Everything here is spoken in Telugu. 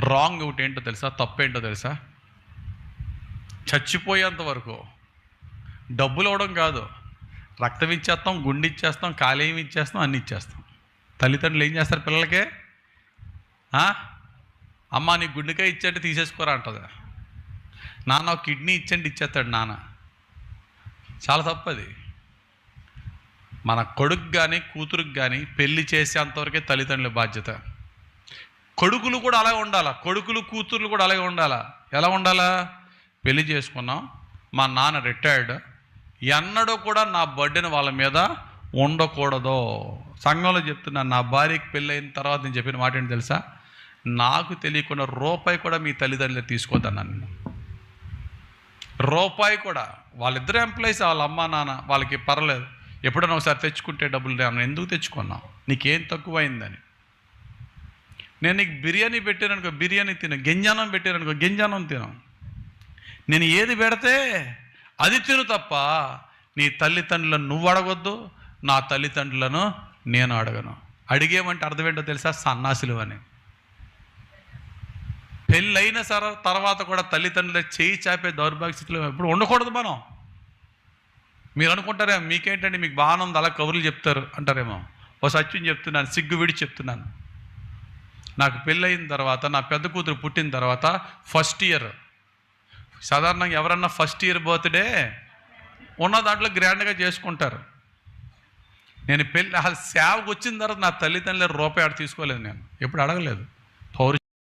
రాంగ్ ఒకటి ఏంటో తెలుసా, తప్పేంటో తెలుసా? చచ్చిపోయేంత వరకు డబ్బులు ఇవ్వడం కాదు, రక్తం ఇచ్చేస్తాం, గుండె ఇచ్చేస్తాం, కాలేయం ఇచ్చేస్తాం, అన్నీ ఇచ్చేస్తాం. తల్లిదండ్రులు ఏం చేస్తారు పిల్లలకే? అమ్మ నీ గుండెకాయ ఇచ్చేట్టు తీసేసుకోరా అంటది. నాన్న ఒక కిడ్నీ ఇచ్చండి ఇచ్చేస్తాడు నాన్న. చాలా తప్పది. మన కొడుకు కానీ కూతురుకు కానీ పెళ్లి చేసేంతవరకే తల్లిదండ్రుల బాధ్యత. కొడుకులు కూడా అలాగే ఉండాలా, కొడుకులు కూతుర్లు కూడా అలాగే ఉండాలా. ఎలా ఉండాలా? పెళ్లి చేసుకున్నాం, మా నాన్న రిటైర్డ్, ఎన్నడూ కూడా నా బర్త్డేని వాళ్ళ మీద ఉండకూడదు. సంఘంలో చెప్తున్నాను, నా భార్యకి పెళ్ళి అయిన తర్వాత నేను చెప్పిన మాట ఏంటి తెలుసా? నాకు తెలియకుండా రూపాయి కూడా మీ తల్లిదండ్రులు తీసుకోవద్దన్నాను నేను. రూపాయి కూడా. వాళ్ళిద్దరు ఎంప్లాయీస్, వాళ్ళ అమ్మ నాన్న, వాళ్ళకి పర్లేదు, ఎప్పుడైనా ఒకసారి తెచ్చుకుంటే డబ్బులు నేను ఎందుకు తెచ్చుకున్నావు, నీకేం తక్కువైందని. నేను నీకు బిర్యానీ పెట్టాననుకో బిర్యానీ తిను, గింజానం పెట్టాననుకో గింజానం తిను. నేను ఏది పెడితే అది తిను తప్ప నీ తల్లిదండ్రులను నువ్వు అడగొద్దు, నా తల్లిదండ్రులను నేను అడగను. అడిగేమంటే అర్థం ఏంటో తెలుసా? సన్నాసులు అని. పెళ్ళైన తర్వాత కూడా తల్లిదండ్రుల చేయి చాపే దౌర్భాగ్య స్థితిలో ఎప్పుడు ఉండకూడదు మనం. మీరు అనుకుంటారేమో మీకేంటంటే మీకు బాగానే ఉంది అలా కబుర్లు చెప్తారు అంటారేమో. ఓ సత్యం చెప్తున్నాను, సిగ్గు విడి చెప్తున్నాను. నాకు పెళ్ళయిన తర్వాత, నా పెద్ద కూతురు పుట్టిన తర్వాత ఫస్ట్ ఇయర్, సాధారణంగా ఎవరన్నా ఫస్ట్ ఇయర్ బర్త్డే ఉన్న దాంట్లో గ్రాండ్గా చేసుకుంటారు. నేను పెళ్ళి సేవకు వచ్చిన తర్వాత నా తల్లిదండ్రులు రూపాయి తీసుకోలేదు, నేను ఎప్పుడు అడగలేదు.